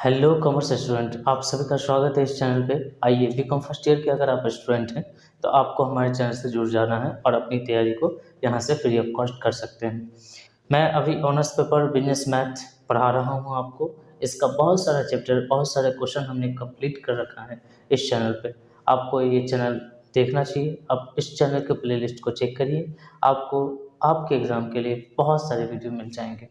Hello commerce student, आप सभी का स्वागत है इस चैनल पे। आइए, बीकॉम फर्स्ट ईयर के अगर आप स्टूडेंट हैं तो आपको हमारे चैनल से जुड़ जाना है और अपनी तैयारी को यहाँ से फ्री ऑफ कॉस्ट कर सकते हैं। मैं अभी ऑनर्स पेपर बिजनेस मैथ पढ़ा रहा हूँ आपको। इसका बहुत सारा चैप्टर, बहुत सारे क्वेश्चन हमने कंप्लीट कर रखा है इस चैनल पे। आपको ये चैनल देखना चाहिए। आप इस चैनल के प्लेलिस्ट को चेक करिए, आपको आपके एग्ज़ाम के लिए बहुत सारे वीडियो मिल जाएंगे।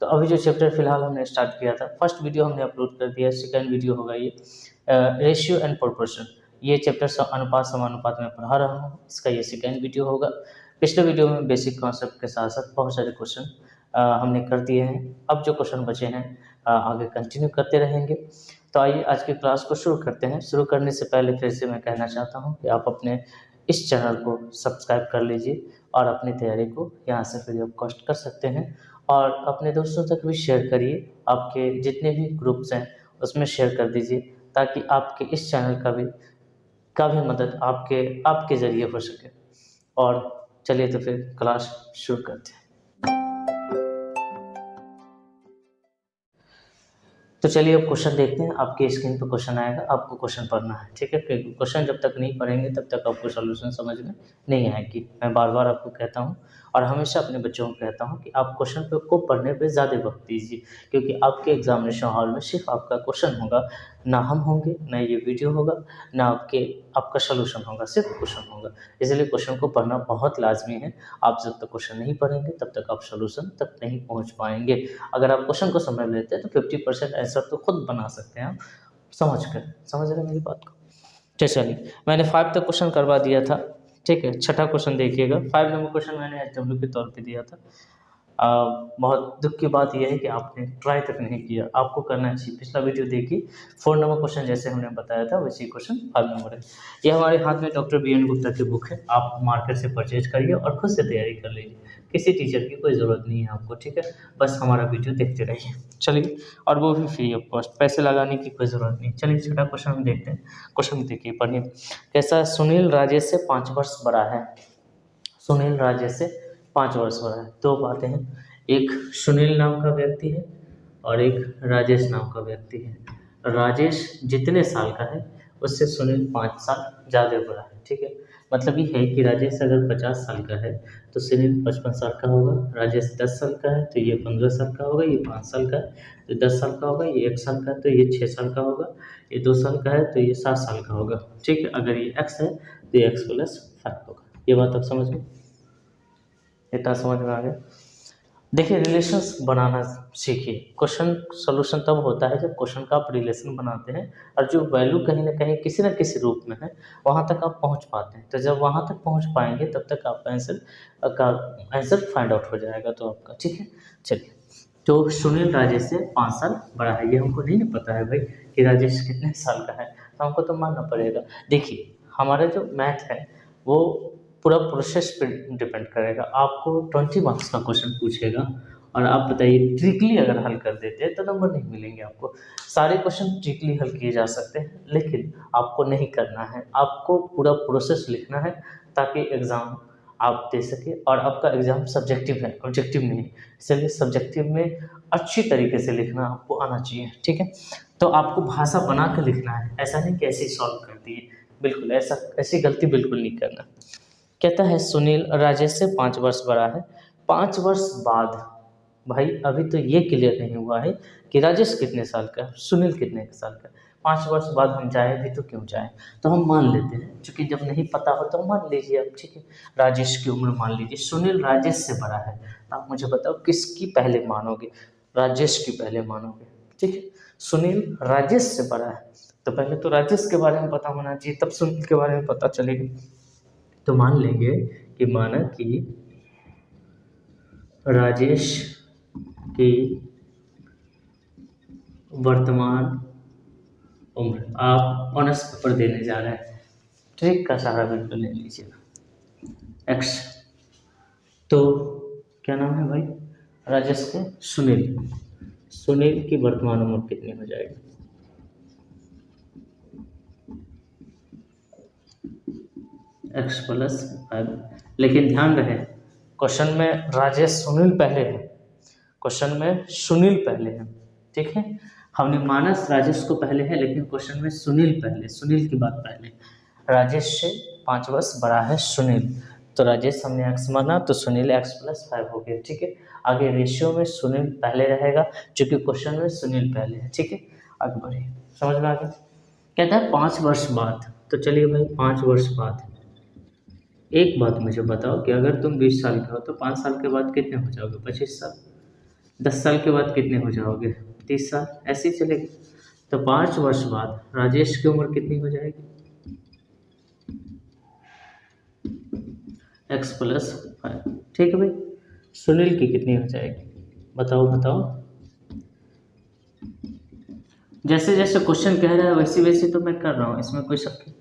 तो अभी जो चैप्टर फिलहाल हमने स्टार्ट किया था, फर्स्ट वीडियो हमने अपलोड कर दिया, सेकंड वीडियो होगा ये रेशियो एंड प्रोपोर्शन। ये चैप्टर अनुपात समानुपात में पढ़ा रहा हूँ, इसका ये सेकंड वीडियो होगा। पिछले वीडियो में बेसिक कॉन्सेप्ट के साथ साथ बहुत सारे क्वेश्चन हमने कर दिए हैं। अब जो क्वेश्चन बचे हैं आगे कंटिन्यू करते रहेंगे। तो आइए आज की क्लास को शुरू करते हैं। शुरू करने से पहले फिर से मैं कहना चाहता हूँ कि आप अपने इस चैनल को सब्सक्राइब कर लीजिए और अपनी तैयारी को यहाँ से फ्री ऑफ कॉस्ट कर सकते हैं और अपने दोस्तों तक भी शेयर करिए। आपके जितने भी ग्रुप्स हैं उसमें शेयर कर दीजिए ताकि आपके इस चैनल का भी मदद आपके ज़रिए हो सके। और चलिए तो फिर क्लास शुरू करते हैं। तो चलिए अब क्वेश्चन देखते हैं। आपके स्क्रीन पर क्वेश्चन आएगा, आपको क्वेश्चन पढ़ना है, ठीक है। क्वेश्चन जब तक नहीं पढ़ेंगे तब तक आपको सॉल्यूशन समझ में नहीं आएगी। मैं बार बार आपको कहता हूँ और हमेशा अपने बच्चों को कहता हूँ कि आप क्वेश्चन पे को पढ़ने पे ज़्यादा वक्त दीजिए, क्योंकि आपके एग्जामिनेशन हॉल में सिर्फ आपका क्वेश्चन होगा, ना हम होंगे, ना ये वीडियो होगा, ना आपका सोल्यूशन होगा, सिर्फ क्वेश्चन होगा। इसलिए क्वेश्चन को पढ़ना बहुत लाजमी है। आप जब तक क्वेश्चन नहीं पढ़ेंगे तब तक आप सोल्यूशन तक नहीं पहुँच पाएंगे। अगर आप क्वेश्चन को समझ लेते हैं तो 50% आंसर तो खुद बना सकते हैं आप समझ रहे हैं मेरी बात को। चलिए, मैंने 5 तक क्वेश्चन करवा दिया था, ठीक है। छठा क्वेश्चन देखिएगा। 5 नंबर क्वेश्चन मैंने एचडब्ल्यू के तौर पे दिया था। बहुत दुख की बात यह है कि आपने ट्राई तक नहीं किया, आपको करना चाहिए। पिछला वीडियो देखिए, 4 नंबर क्वेश्चन जैसे हमने बताया था वैसे क्वेश्चन 5 नंबर है। ये हमारे हाथ में डॉक्टर BN गुप्ता की बुक है, आप मार्केट से परचेज करिए और खुद से तैयारी कर लीजिए। किसी टीचर की कोई ज़रूरत नहीं है आपको, ठीक है। बस हमारा वीडियो देखते रहिए, चलिए, और वो भी फ्री ऑफ कॉस्ट, पैसे लगाने की कोई ज़रूरत नहीं। चलिए छठा क्वेश्चन हम देखते हैं। क्वेश्चन देखिए, पढ़िए। कैसा सुनील राजेश से 5 वर्ष बड़ा है। सुनील राजेश से 5 वर्ष बड़ा है। 2 बातें हैं, एक सुनील नाम का व्यक्ति है और एक राजेश नाम का व्यक्ति है। राजेश जितने साल का है उससे सुनील 5 साल ज़्यादा बड़ा है, ठीक है। मतलब ये है कि राजेश अगर 50 साल का है तो सुनील 55 साल का होगा। राजेश 10 साल का है तो ये 15 साल का होगा, ये 5 साल का है तो 10 साल का होगा, ये 1 साल का है तो ये 6 साल का होगा, ये 2 साल का है तो ये 7 साल का होगा, ठीक है। अगर ये x है तो ये x + 5 होगा। ये बात आप समझ में, इतना समझ में आ गया। देखिए, रिलेशंस बनाना सीखिए। क्वेश्चन सॉल्यूशन तब होता है जब क्वेश्चन का आप रिलेशन बनाते हैं और जो वैल्यू कहीं ना कहीं किसी न किसी रूप में है वहाँ तक आप पहुँच पाते हैं। तो जब वहाँ तक पहुँच पाएंगे तब तक आपका आंसर फाइंड आउट हो जाएगा तो आपका, ठीक है। चलिए, तो सुनील राजेश से 5 साल बड़ा है। ये हमको नहीं पता है भाई कि राजेश कितने साल का है, तो हमको तो मानना पड़ेगा। देखिए, हमारा जो मैथ है वो पूरा प्रोसेस पे डिपेंड करेगा। आपको 20 मार्क्स का क्वेश्चन पूछेगा और आप बताइए ट्रिकली अगर हल कर देते हैं तो नंबर नहीं मिलेंगे आपको। सारे क्वेश्चन ट्रिकली हल किए जा सकते हैं, लेकिन आपको नहीं करना है। आपको पूरा प्रोसेस लिखना है ताकि एग्ज़ाम आप दे सके। और आपका एग्ज़ाम सब्जेक्टिव है, ऑब्जेक्टिव नहीं। इसलिए सब्जेक्टिव में अच्छी तरीके से लिखना आपको आना चाहिए, ठीक है। तो आपको भाषा बना कर लिखना है, ऐसा नहीं कि ऐसे ही सॉल्व कर दिए। बिल्कुल ऐसी गलती बिल्कुल नहीं करना। कहता है सुनील राजेश से 5 वर्ष बड़ा है। 5 वर्ष बाद, भाई अभी तो ये क्लियर नहीं हुआ है कि राजेश कितने साल का है, सुनील कितने साल का है। 5 वर्ष बाद हम जाए भी तो क्यों जाए, तो हम मान लेते हैं, क्योंकि जब नहीं पता हो तो मान लीजिए आप, ठीक है। राजेश की उम्र मान लीजिए, सुनील राजेश से बड़ा है। आप मुझे बताओ किसकी पहले मानोगे, राजेश की पहले मानोगे, ठीक है। सुनील राजेश से बड़ा है तो पहले तो राजेश के बारे में पता होना चाहिए, तब सुनील के बारे में पता चलेगा। तो मान लेंगे कि माना कि राजेश की वर्तमान उम्र, आप ऑनर्स पेपर देने जा रहे हैं, ट्रिक का सहारा बिल्कुल ले लीजिएगा, x। तो क्या नाम है भाई राजेश के, सुनील की वर्तमान उम्र कितनी हो जाएगी, x + 5। लेकिन ध्यान रहे क्वेश्चन में राजेश सुनील पहले है, क्वेश्चन में सुनील पहले है, ठीक है। हमने मानस राजेश को पहले है, लेकिन क्वेश्चन में सुनील पहले, सुनील की बात पहले। राजेश से 5 वर्ष बड़ा है सुनील, तो राजेश हमने एक्स माना, तो सुनील x+5 हो गया। ठीक है, आगे रेशियो में सुनील पहले रहेगा, क्योंकि क्वेश्चन में सुनील पहले है। ठीक है, आगे बढ़िए, समझ में आ गया। कहता है 5 वर्ष बाद, तो चलिए भाई 5 वर्ष बाद। एक बात मुझे बताओ कि अगर तुम 20 साल के हो तो 5 साल के बाद कितने हो जाओगे? 25 साल। 10 साल के बाद कितने हो जाओगे? 30 साल। ऐसे ही चलेगी। तो 5 वर्ष बाद राजेश की उम्र कितनी हो जाएगी? x+5। ठीक है भाई, सुनील की कितनी हो जाएगी? बताओ बताओ। जैसे जैसे क्वेश्चन कह रहा है वैसे वैसे तो मैं कर रहा हूँ, इसमें कोई शक नहीं।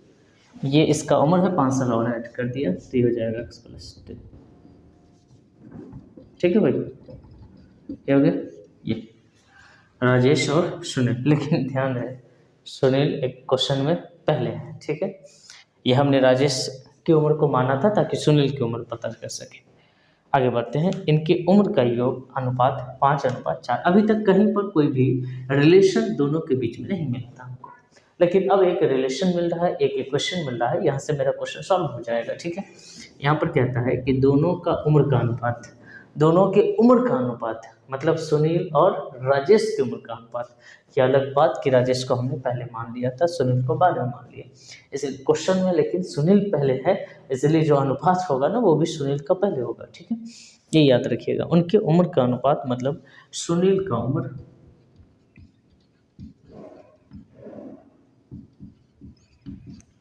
ये इसका उम्र है, 5 साल और ऐड कर दिया तो ये हो जाएगा x+2। ठीक है भाई, क्या हो गया? ये राजेश और सुनील, लेकिन ध्यान रहे सुनील एक क्वेश्चन में पहले है। ठीक है, ये हमने राजेश की उम्र को माना था ताकि सुनील की उम्र पता कर सके। आगे बढ़ते हैं। इनकी उम्र का योग अनुपात 5:4। अभी तक कहीं पर कोई भी रिलेशन दोनों के बीच में नहीं मिला था हमको, लेकिन अब एक रिलेशन मिल रहा है, एक इक्वेशन मिल रहा है, यहाँ से मेरा क्वेश्चन सॉल्व हो जाएगा। ठीक है, यहाँ पर कहता है कि दोनों का उम्र का अनुपात, दोनों के उम्र का अनुपात मतलब सुनील और राजेश की उम्र का अनुपात। ये अलग बात कि राजेश को हमने पहले मान लिया था, सुनील को बाद में मान लिया। इसलिए क्वेश्चन में लेकिन सुनील पहले है, इसलिए जो अनुपात होगा ना वो भी सुनील का पहले होगा। ठीक है, ये याद रखिएगा। उनके उम्र का अनुपात मतलब सुनील का उम्र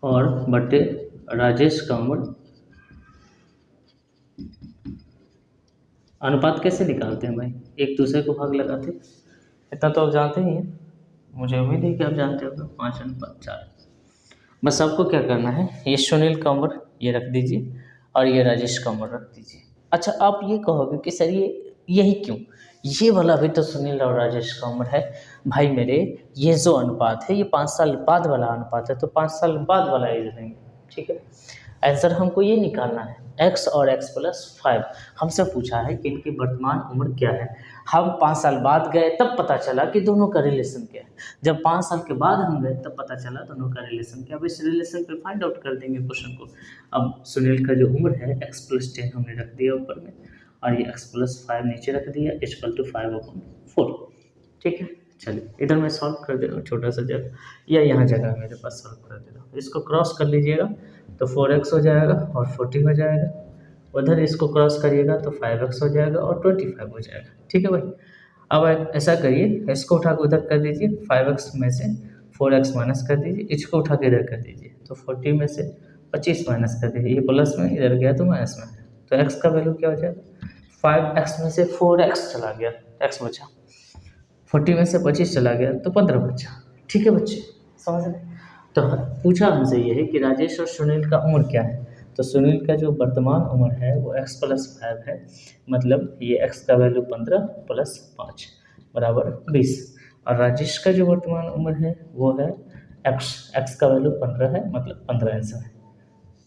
और बटे राजेश का उम्र। अनुपात कैसे निकालते हैं भाई? एक दूसरे को भाग लगाते, इतना तो आप जानते ही हैं, मुझे उम्मीद है कि आप जानते हो। 5:4। बस आपको क्या करना है, ये सुनील का उम्र ये रख दीजिए और ये राजेश का उम्र रख दीजिए। अच्छा, आप ये कहोगे कि सर ये यही क्यों? ये वाला भी तो सुनील और राजेश का उम्र है। भाई मेरे, ये जो अनुपात है ये 5 साल बाद वाला अनुपात है, तो 5 साल बाद वाला एज लेंगे। ठीक है, आंसर हमको ये निकालना है, x और x+5। हमसे पूछा है कि इनकी वर्तमान उम्र क्या है। हम 5 साल बाद गए तब पता चला कि दोनों का रिलेशन क्या है। जब 5 साल के बाद हम गए तब पता चला दोनों का रिलेशन क्या है। अब इस रिलेशन पर फाइंड आउट कर देंगे क्वेश्चन को। अब सुनील का जो उम्र है x+10 हमने रख दिया ऊपर में, और ये x+5 नीचे रख दिया, =5/4। ठीक है, चलिए इधर मैं सॉल्व कर दे रहा हूँ, छोटा सा जगह या यहाँ जगह मेरे पास सॉल्व कर दे रहा हूँ। इसको क्रॉस कर लीजिएगा तो 4x हो जाएगा और 40 हो जाएगा। उधर इसको क्रॉस करिएगा तो 5x हो जाएगा और 25 हो जाएगा। ठीक है भाई, अब ऐसा करिए, इसको उठा के उधर कर दीजिए, 5x में से 4x माइनस कर दीजिए, इसको उठा के इधर कर दीजिए, तो 40 में से 25 माइनस कर दीजिए, ये प्लस में इधर गया तो माइनस में, तो x का वैल्यू क्या हो जाएगा? 5x में से 4x चला गया, x बचा। 40 में से 25 चला गया तो 15 बचा। ठीक है बच्चे, समझ रहे? तो पूछा हमसे ये है कि राजेश और सुनील का उम्र क्या है। तो सुनील का जो वर्तमान उम्र है वो x+5 है, मतलब ये x का वैल्यू 15 + 5 = 20, और राजेश का जो वर्तमान उम्र है वो है x का वैल्यू 15 है, मतलब 15 आंसर है।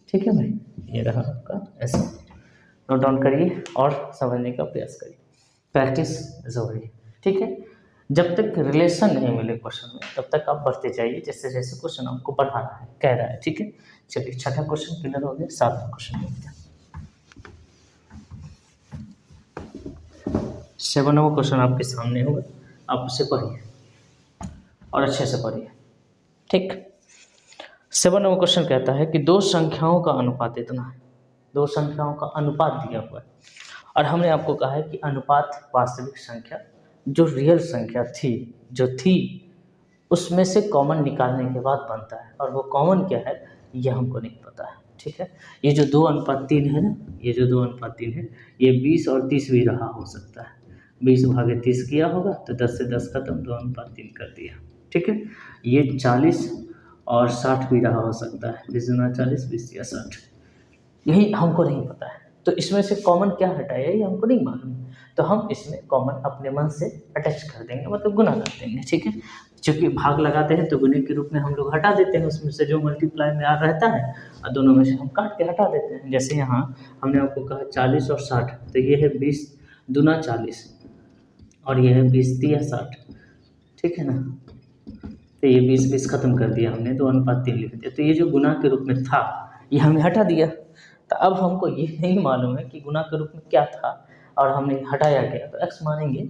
ठीक है भाई, ये रहा आपका ऐसा। नोट डाउन करिए और समझने का प्रयास करिए, प्रैक्टिस जरूरी। ठीक है, जब तक रिलेशन नहीं मिले क्वेश्चन में तब तक आप बढ़ते जाइए, जैसे जैसे क्वेश्चन आपको बढ़ाना है, कह रहा है। ठीक है, चलिए छठा क्वेश्चन क्लियर हो गया, 7वां क्वेश्चन देखते हैं। 7वां क्वेश्चन आपके सामने होगा, आप उसे पढ़िए और अच्छे से पढ़िए। ठीक, 7वां क्वेश्चन कहता है कि दो संख्याओं का अनुपात इतना है, दो संख्याओं का अनुपात दिया हुआ है, और हमने आपको कहा है कि अनुपात वास्तविक संख्या जो रियल संख्या थी, जो थी उसमें से कॉमन निकालने के बाद बनता है, और वो कॉमन क्या है ये हमको नहीं पता है। ठीक है, ये जो 2:3 है ना, ये जो 2:3 है, ये 20 और 30 भी रहा हो सकता है। 20/30 किया होगा तो 10 से 10 खत्म, 2:3 कर दिया। ठीक है, ये 40 और 60 भी रहा हो सकता है, 20 × 40 20 या 60, यही हमको नहीं पता है। तो इसमें से कॉमन क्या हटाया ये हमको नहीं मालूम, तो हम इसमें कॉमन अपने मन से अटैच कर देंगे, मतलब गुना कर देंगे। ठीक है, क्योंकि भाग लगाते हैं तो गुने के रूप में हम लोग हटा देते हैं, उसमें से जो मल्टीप्लाई में आ रहता है और दोनों में से हम काट के हटा देते हैं। जैसे यहाँ हमने आपको कहा 40 और 60, तो ये है 20 × 40 और ये है 20 × 60। ठीक है ना। तो ये 20-20 खत्म कर दिया हमने, 2:3 लिख दिया। तो ये जो गुना के रूप में था ये हमने हटा दिया। तो अब हमको ये नहीं मालूम है कि गुना के रूप में क्या था और हमने हटाया क्या, तो x मानेंगे।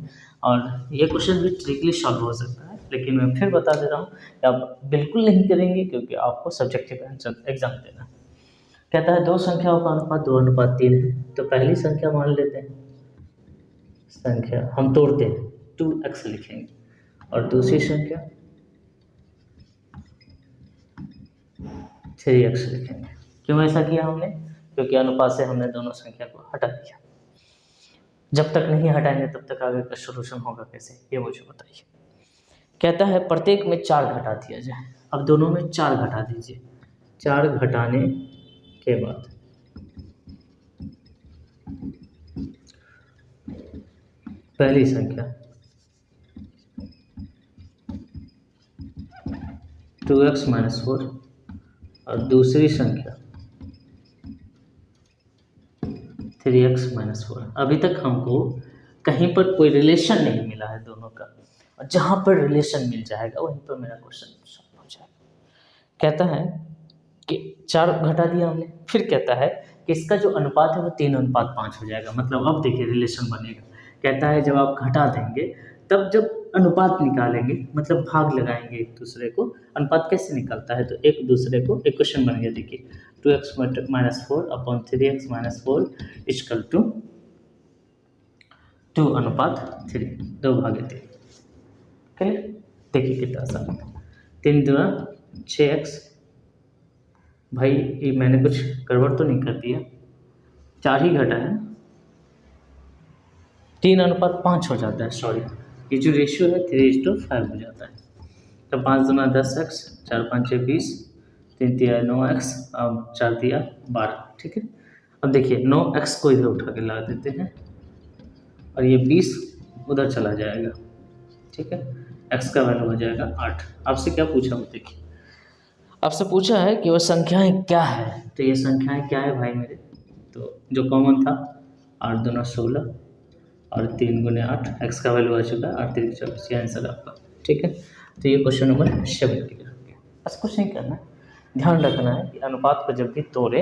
और ये क्वेश्चन भी ट्रिकली सॉल्व हो सकता है, लेकिन मैं फिर बता दे रहा हूँ कि आप बिल्कुल नहीं करेंगे क्योंकि आपको सब्जेक्टिव एग्जाम देना है। कहता है दो संख्याओं का अनुपात 2:3 है, तो पहली संख्या मान लेते हैं, संख्या हम तोड़ते हैं 2x लिखेंगे, और दूसरी संख्या 3x लिखेंगे। क्यों ऐसा किया हमने? क्योंकि अनुपात से हमने दोनों संख्या को हटा दिया। जब तक नहीं हटाएंगे तब तक आगे का सोल्यूशन होगा कैसे, ये मुझे बताइए। कहता है प्रत्येक में 4 घटा दिया जाए। अब दोनों में 4 घटा दीजिए। 4 घटाने के बाद पहली संख्या 2x - 4 और दूसरी संख्या 3x - 4। अभी तक हमको कहीं पर कोई रिलेशन नहीं मिला है दोनों का, और जहाँ पर रिलेशन मिल जाएगा वहीं पर मेरा क्वेश्चन सॉल्व हो जाएगा। कहता है कि 4 घटा दिया हमने, फिर कहता है कि इसका जो अनुपात है वो 3:5 हो जाएगा। मतलब अब देखिए रिलेशन बनेगा। कहता है जब आप घटा देंगे तब जब अनुपात निकालेंगे, मतलब भाग लगाएंगे एक दूसरे को, अनुपात कैसे निकलता है, तो एक दूसरे को एक क्वेश्चन बन गया। देखिए 2x - 4 upon 3x - 4 equal to 2:3, 2/3। Clear? देखिए कितना आसान है। 3 दूना 6x। भाई ये मैंने कुछ गड़बड़ तो नहीं कर दिया? 4 ही घटा है, 3:5 हो जाता है। सॉरी, ये जो रेशियो है 3:5 हो जाता है। तो 5 दूना 10x, 4 5 6 20, 3 तिया 9x, अब 4 दिया 12। ठीक है, अब देखिए 9x को इधर उठा के ला देते हैं और ये 20 उधर चला जाएगा। ठीक है, x का वैल्यू हो जाएगा 8। आपसे क्या पूछा वो देखिए, आपसे पूछा है कि वो संख्याएं क्या है। तो ये संख्याएं क्या है भाई मेरे, तो जो कॉमन था 8 दूना 16 और 3 गुने 8, x का वैल्यू आ चुका है 8 3 24। ये आंसर आपका। ठीक है, तो ये क्वेश्चन नंबर 7 क्लियर हो गया। बस कुछ नहीं करना है, ध्यान रखना है कि अनुपात को जब भी तोड़े,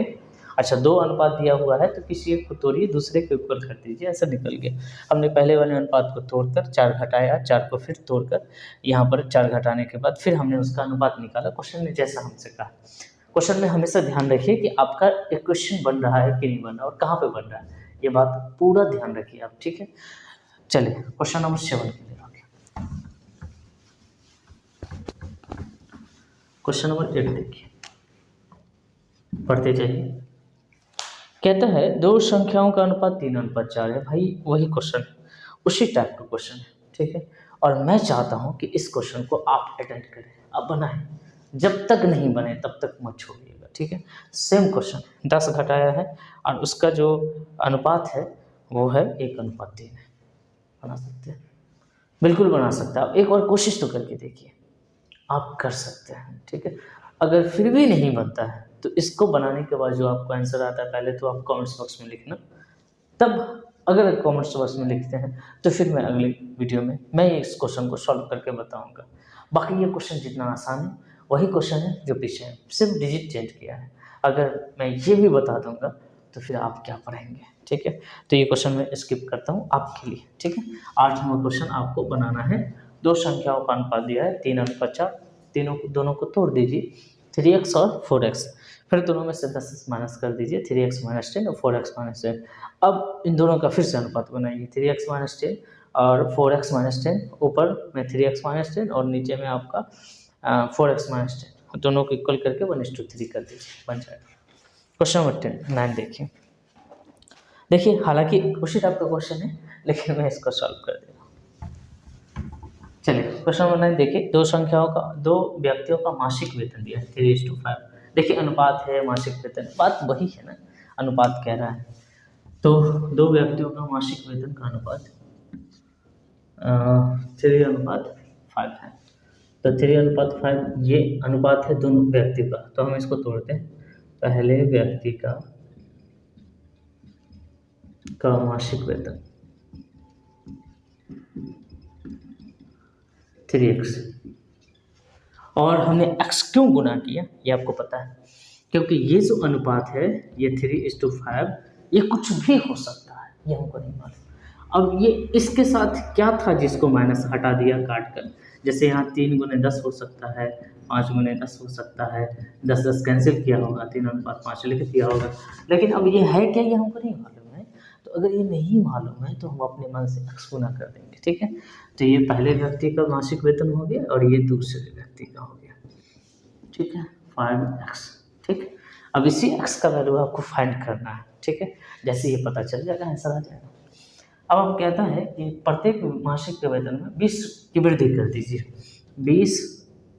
अच्छा 2 अनुपात दिया हुआ है तो किसी एक को तोड़िए, दूसरे के ऊपर कर दीजिए, ऐसा निकल गया। हमने पहले वाले अनुपात को तोड़कर 4 घटाया, 4 को फिर तोड़कर यहाँ पर 4 घटाने के बाद फिर हमने उसका अनुपात निकाला क्वेश्चन ने जैसा हमसे कहा। क्वेश्चन में हमेशा ध्यान रखिए कि आपका इक्वेशन बन रहा है कि नहीं बन रहा और कहाँ पे बन रहा है, ये बात पूरा ध्यान रखिए आप। ठीक है, चलिए क्वेश्चन नंबर 7 क्लियर हो गया। क्वेश्चन नंबर 8 देखिए, पढ़ते जाइए। कहता है दो संख्याओं का अनुपात 3:4 है। भाई वही क्वेश्चन है, उसी टाइप का क्वेश्चन है। ठीक है, और मैं चाहता हूँ कि इस क्वेश्चन को आप अटेंड करें, आप बनाएं, जब तक नहीं बने तब तक मत छोड़िएगा। ठीक है, सेम क्वेश्चन 10 घटाया है और उसका जो अनुपात है वो है 1:3 है। बना सकते हैं, बिल्कुल बना सकते हैं आप। एक और कोशिश तो करके देखिए, आप कर सकते हैं। ठीक है, अगर फिर भी नहीं बनता है तो इसको बनाने के बाद जो आपको आंसर आता है पहले तो आप कमेंट्स बॉक्स में लिखना। तब अगर कमेंट्स बॉक्स में लिखते हैं तो फिर मैं अगली वीडियो में मैं इस क्वेश्चन को सॉल्व करके बताऊंगा। बाकी ये क्वेश्चन जितना आसान है वही क्वेश्चन है जो पीछे है, सिर्फ डिजिट चेंज किया है। अगर मैं ये भी बता दूंगा तो फिर आप क्या पढ़ेंगे। ठीक है, तो ये क्वेश्चन मैं स्किप करता हूँ आपके लिए। ठीक है, 8 नंबर क्वेश्चन आपको बनाना है। दो संख्याओं का अनुपात दिया है 3:4, दोनों को तोड़ दीजिए 3x और 4x, फिर दोनों में से 10 माइनस कर दीजिए 3x - 10 और 4x - 10। अब इन दोनों का फिर से अनुपात बनाइए 3x - 10 और 4x - 10, ऊपर में 3x - 10 और नीचे में आपका 4x - 10, दोनों को इक्वल करके 1:3 कर दीजिए, बन जाएगा। क्वेश्चन नंबर 9 देखिए। देखिए हालांकि उसी टाइप का क्वेश्चन है लेकिन मैं इसको सॉल्व कर दे रहा हूँ। चलिए क्वेश्चन नंबर 9 देखिए। दो व्यक्तियों का मासिक वेतन दिया है 3:5। देखिए अनुपात है, मासिक वेतन, बात वही है ना, अनुपात कह रहा है। तो दो व्यक्तियों का मासिक वेतन का अनुपात 3:5 है। तो 3:5 ये अनुपात है दोनों व्यक्ति का, तो हम इसको तोड़ते हैं। पहले व्यक्ति का मासिक वेतन 3x। और हमने x क्यों गुना किया ये आपको पता है, क्योंकि ये जो अनुपात है ये 3:5 ये कुछ भी हो सकता है, ये हमको नहीं मालूम। अब ये इसके साथ क्या था जिसको माइनस हटा दिया काट कर, जैसे यहाँ 3 × 10 हो सकता है, 5 × 10 हो सकता है, 10 कैंसिल किया होगा, 3:5 लिख दिया होगा, लेकिन अब ये है क्या ये हमको नहीं मालूम है। तो अगर ये नहीं मालूम है तो हम अपने मन से x गुना कर देंगे, ठीक है। तो ये पहले व्यक्ति का मासिक वेतन हो गया और ये दूसरे व्यक्ति का हो गया, ठीक है, 5x, ठीक। अब इसी x का वैल्यू आपको फाइंड करना है, ठीक है। जैसे ये पता चल जाएगा आंसर आ जाएगा। अब आप कहता है कि प्रत्येक मासिक के वेतन में 20 की वृद्धि कर दीजिए, 20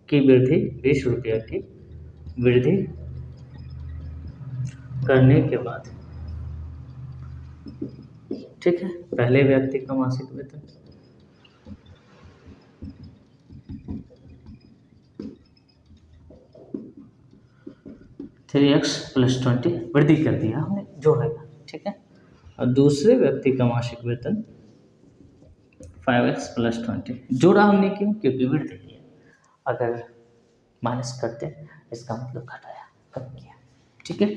की वृद्धि, 20 रुपया की वृद्धि करने के बाद, ठीक है, पहले व्यक्ति का मासिक वेतन 3x + 20 वृद्धि कर दिया हमने जोड़ेगा, ठीक है। और दूसरे व्यक्ति का मासिक वेतन 5x + 20 जोड़ा हमने क्यों, क्योंकि वृद्धि किया। अगर माइनस करते इसका मतलब घटाया, कम किया, ठीक है।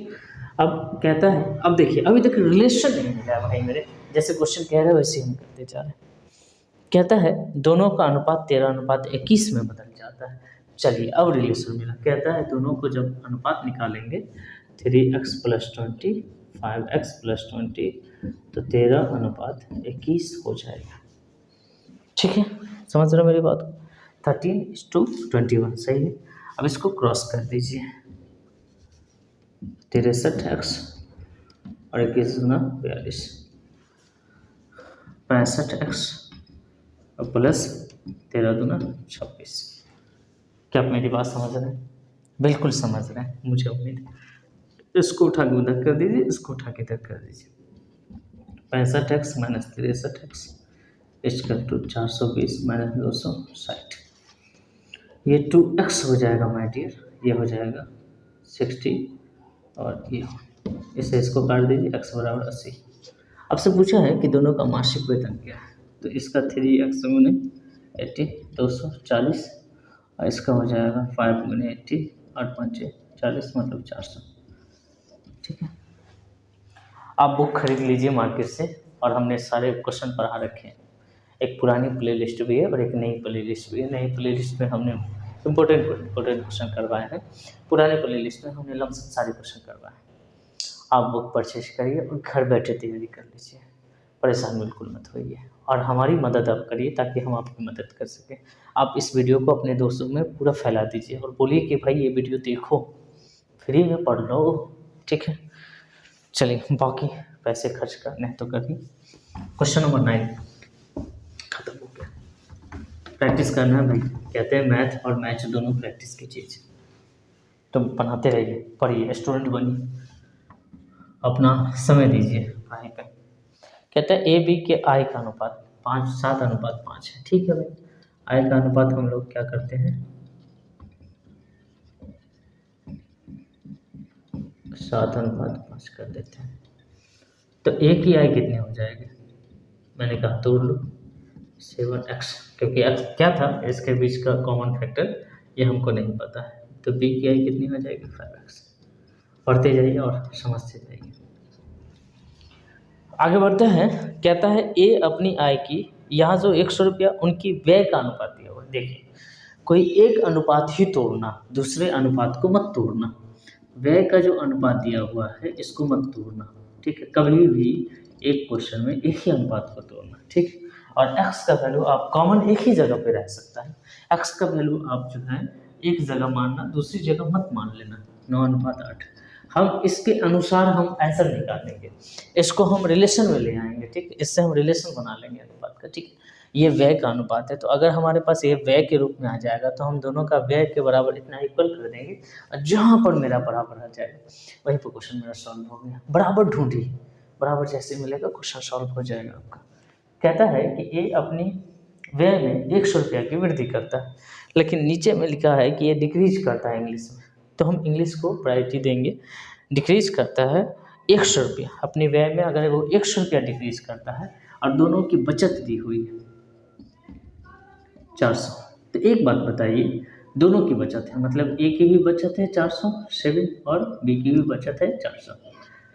अब कहता है, अब देखिए अभी तक रिलेशन नहीं मिला भाई मेरे, जैसे क्वेश्चन कह रहे हो वैसे हम करते जा रहे हैं। कहता है दोनों का अनुपात 13:21 में बदल जाता है। चलिए अब रिलेशन मिला। कहता है दोनों को जब अनुपात निकालेंगे 3x + 20 5x + 20 तो 13:21 हो जाएगा, ठीक है। समझ रहे हो मेरी बात को, 13:21 सही है। अब इसको क्रॉस कर दीजिए, 63x और 21 × 42 65x और प्लस 13 × 26। क्या आप मेरी बात समझ रहे हैं? बिल्कुल समझ रहे हैं, मुझे उम्मीद है। इसको उठा के उधर कर दीजिए, इसको उठा के इधर कर दीजिए। 65x - 63x = 420 - 260। ये 2x हो जाएगा माय डियर, ये हो जाएगा 60 और ये इसे इसको काट दीजिए, x = 80। आपसे पूछा है कि दोनों का मासिक वेतन क्या है, तो इसका 3x × 80 240 और इसका हो जाएगा 5 × 80 8 × 5 40 मतलब 400, ठीक है। आप बुक खरीद लीजिए मार्केट से, और हमने सारे क्वेश्चन पढ़ा रखे हैं। एक पुरानी प्लेलिस्ट भी है और एक नई प्लेलिस्ट भी है। नई प्लेलिस्ट में हमने इम्पोर्टेंट क्वेश्चन करवाए हैं, पुराने प्लेलिस्ट में हमने लमसम सारे क्वेश्चन करवाए हैं। आप बुक परचेज करिए और घर बैठे तैयारी कर लीजिए, परेशान बिल्कुल मत होइए, और हमारी मदद आप करिए ताकि हम आपकी मदद कर सकें। आप इस वीडियो को अपने दोस्तों में पूरा फैला दीजिए और बोलिए कि भाई ये वीडियो देखो, फ्री में पढ़ लो, ठीक है। चलिए बाकी पैसे खर्च करने तो करिए। क्वेश्चन नंबर 9 खत्म हो गया। प्रैक्टिस करना है भाई, कहते हैं मैथ और मैच दोनों प्रैक्टिस की चीज़, तो बनाते रहिए, पढ़िए, स्टूडेंट बनिए, अपना समय दीजिए पढ़ाई पे। कहते हैं ए बी के आई का अनुपात 7:5 है, ठीक है भाई। आई का अनुपात हम लोग क्या करते हैं, 7:5 कर देते हैं। तो ए की आई कितने हो जाएंगे, मैंने कहा तोड़ लो, 7x, क्योंकि x क्या था इसके बीच का कॉमन फैक्टर ये हमको नहीं पता है। तो b की आई कितनी हो जाएगी, 5x। पढ़ते जाइए और समझते जाइए। आगे बढ़ते हैं। कहता है ए अपनी आय की, यहाँ जो 100 रुपया उनकी व्यय का अनुपात दिया हुआ है। देखिए कोई एक अनुपात ही तोड़ना, दूसरे अनुपात को मत तोड़ना। व्यय का जो अनुपात दिया हुआ है इसको मत तोड़ना, ठीक है। कभी भी एक क्वेश्चन में एक ही अनुपात को तोड़ना, ठीक। और x का वैल्यू आप कॉमन एक ही जगह पे रह सकता है। x का वैल्यू आप जो है एक जगह मानना, दूसरी जगह मत मान लेना। 9:8 हम इसके अनुसार हम आंसर निकालेंगे, इसको हम रिलेशन में ले आएंगे, ठीक। इससे हम रिलेशन बना लेंगे अनुपात का, ठीक। ये व्यय का अनुपात है, तो अगर हमारे पास ये व्यय के रूप में आ जाएगा तो हम दोनों का व्यय के बराबर इतना इक्वल कर देंगे, और जहाँ पर मेरा बराबर आ जाएगा वहीं पर क्वेश्चन मेरा सॉल्व हो गया। बराबर ढूंढिए, बराबर जैसे मिलेगा क्वेश्चन सॉल्व हो जाएगा आपका। कहता है कि ये अपनी व्यय में 100 रुपया की वृद्धि करता है, लेकिन नीचे में लिखा है कि ये डिक्रीज करता है इंग्लिश में, तो हम इंग्लिश को प्रायोरिटी देंगे। डिक्रीज करता है 100 रुपया अपनी व्यय में, अगर वो 100 रुपया डिक्रीज करता है और दोनों की बचत दी हुई है 400, तो तो एक बात बताइए, दोनों की बचत है, मतलब ए की भी बचत है 407 और बी की भी बचत है 400।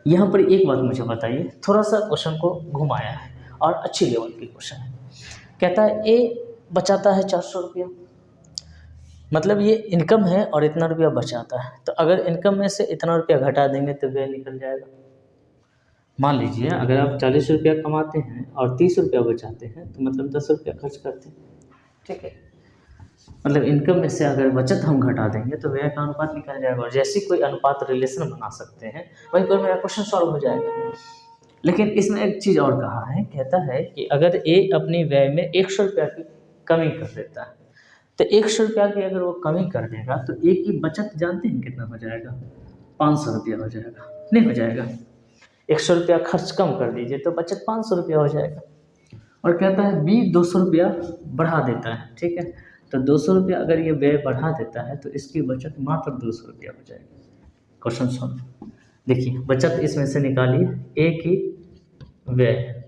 यहाँ पर एक बात मुझे बताइए, थोड़ा सा क्वेश्चन को घुमाया है और अच्छी लेवल की क्वेश्चन है। कहता है ए बचाता है 400 रुपया, मतलब ये इनकम है और इतना रुपया बचाता है, तो अगर इनकम में से इतना रुपया घटा देंगे तो व्यय निकल जाएगा। मान लीजिए अगर आप 40 रुपया कमाते हैं और 30 रुपया बचाते हैं, तो मतलब 10 रुपया खर्च करते हैं, ठीक है। मतलब इनकम में से अगर बचत हम घटा देंगे तो व्यय का अनुपात निकल जाएगा, और जैसे कोई अनुपात रिलेशन बना सकते हैं वहीं पर मेरा क्वेश्चन सॉल्व हो जाएगा। लेकिन इसमें एक चीज़ और कहा है, कहता है कि अगर ए अपनी व्यय में 100 रुपया की कमी कर देता है, तो 100 रुपया की अगर वो कमी कर देगा तो ए की बचत जानते हैं कितना हो जाएगा? 500 रुपया हो जाएगा, नहीं हो जाएगा? 100 रुपया खर्च कम कर दीजिए तो बचत 500 रुपया हो जाएगा। और कहता है बी 200 रुपया बढ़ा देता है, ठीक है, तो 200 रुपया अगर ये व्यय बढ़ा देता है तो इसकी बचत मात्र 200 रुपया हो जाएगी। Question solve. देखिए बचत इसमें से निकालिए, ए की व्यय,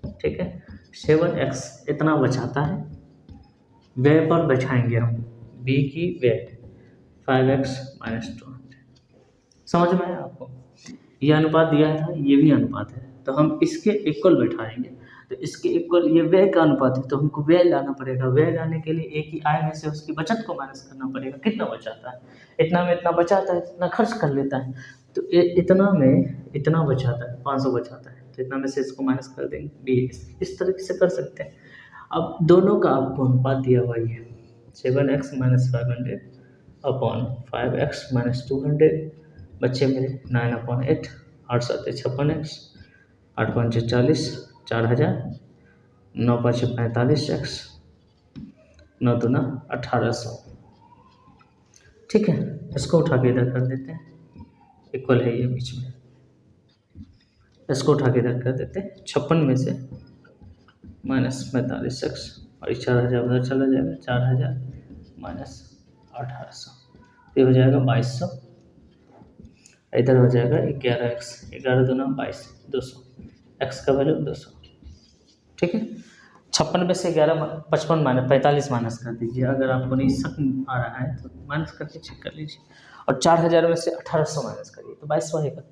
ठीक है, 7x इतना बचाता है, व्यय पर बैठाएंगे हम बी की व्यय 5x - 200। समझ में आया आपको? ये अनुपात दिया था, ये भी अनुपात है, तो हम इसके इक्वल बैठाएंगे, तो इसके इक्वल ये व्यय का अनुपात है, तो हमको व्यय लाना पड़ेगा। व्यय लाने के लिए ए की आय में से उसकी बचत को माइनस करना पड़ेगा। कितना बचाता है? इतना में इतना बचाता है, इतना खर्च कर लेता है, तो इतना में इतना बचाता है, 500 बचाता है, तो इतना में से इसको माइनस कर देंगे। बी इस तरीके से कर सकते हैं। अब दोनों का आपको अनुपात दिया हुआ है, 7x - 500 अपॉन 5x - 200, बच्चे मेरे 9/8, 8 7 56x, 8 5 40, 4000, 9 5 45x, 9 2 1800, ठीक है। इसको उठा के इधर कर देते हैं, इक्वल है ये बीच में, इसको उठा के इधर कर देते हैं। 56 में से -45x और 4000 उधर चला जाएगा, 4000 - 1800, ये हो जाएगा 2200, इधर हो जाएगा 11x, 11 दूना 22, 200, x का वैल्यू 200, ठीक है। 56 में से 11 55 45 माइनस कर दीजिए, अगर आपको नहीं शक आ रहा है तो माइनस करके चेक कर लीजिए, और 4000 में से 1800 माइनस करिए तो 2200 आएगा।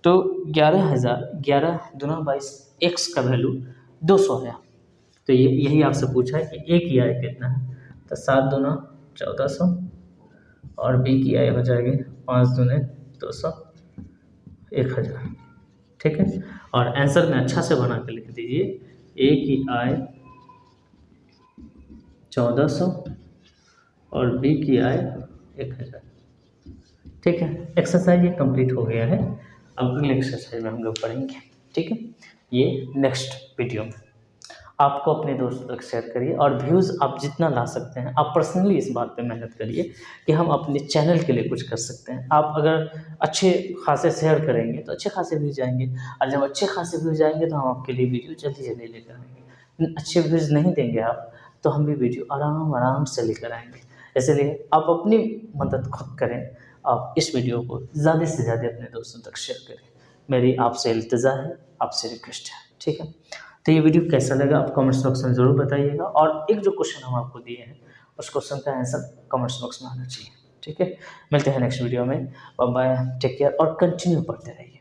तो 11000, 11 दूना 22, x का वैल्यू 200 है। तो ये यही आपसे पूछा है कि ए की आय कितना है, तो 7 दूना 1400 और बी की आय हो जाएगी 5 दूने 200, 1000, ठीक है। और आंसर में अच्छा से बना के लिख दीजिए, ए की आय 1400 और बी की आय 1000, ठीक है। एक्सरसाइज ये कंप्लीट हो गया है। अब अगले एक्सरसाइज में हम लोग पढ़ेंगे, ठीक है, ये नेक्स्ट वीडियो में। आपको अपने दोस्तों तक शेयर करिए, और व्यूज़ आप जितना ला सकते हैं, आप पर्सनली इस बात पे मेहनत करिए कि हम अपने चैनल के लिए कुछ कर सकते हैं। आप अगर अच्छे खासे शेयर करेंगे तो अच्छे खासे व्यूज़ आएंगे, और जब अच्छे खासे व्यूज़ आएंगे तो हम आपके लिए वीडियो जल्दी जल्दी लेकर आएंगे। अच्छे व्यूज़ नहीं देंगे आप तो हम भी वीडियो आराम से लेकर आएंगे। इसलिए आप अपनी मदद खुद करें, आप इस वीडियो को ज़्यादा से ज़्यादा अपने दोस्तों तक शेयर करें। मेरी आपसे इल्तिजा है, आपसे रिक्वेस्ट है, ठीक है। तो ये वीडियो कैसा लगा आप कमेंट्स बॉक्स में ज़रूर बताइएगा, और एक जो क्वेश्चन हम आपको दिए हैं उस क्वेश्चन का आंसर कमेंट्स बॉक्स में आना चाहिए, ठीक है। मिलते हैं नेक्स्ट वीडियो में, बाय बाय, टेक केयर और कंटिन्यू पढ़ते रहिए।